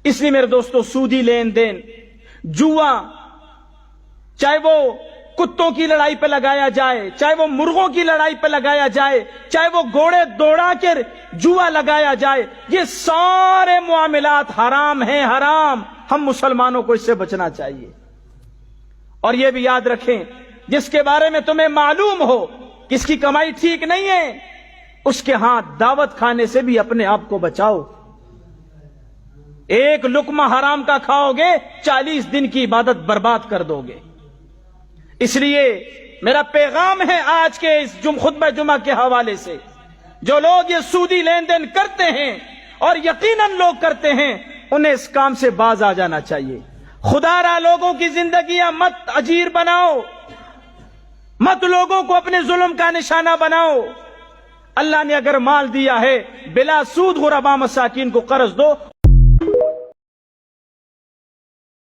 اس لیے میرے دوستو سودی لین دین، جوا، چاہے وہ کتوں کی لڑائی پہ لگایا جائے، چاہے وہ مرغوں کی لڑائی پہ لگایا جائے، چاہے وہ گھوڑے دوڑا کر جوا لگایا جائے، یہ سارے معاملات حرام ہیں، حرام۔ ہم مسلمانوں کو اس سے بچنا چاہیے۔ اور یہ بھی یاد رکھیں، جس کے بارے میں تمہیں معلوم ہو کہ اس کی کمائی ٹھیک نہیں ہے، اس کے ہاتھ دعوت کھانے سے بھی اپنے آپ کو بچاؤ۔ ایک لقمہ حرام کا کھاؤ گے 40 دن کی عبادت برباد کر دو گے۔ اس لیے میرا پیغام ہے آج کے اس خطبہ جمعہ کے حوالے سے، جو لوگ یہ سودی لین دین کرتے ہیں اور یقیناً لوگ کرتے ہیں، انہیں اس کام سے باز آ جانا چاہیے۔ خدا را لوگوں کی زندگیاں مت اجیر بناؤ، مت لوگوں کو اپنے ظلم کا نشانہ بناؤ۔ اللہ نے اگر مال دیا ہے بلا سود غربا مساکین کو قرض دو۔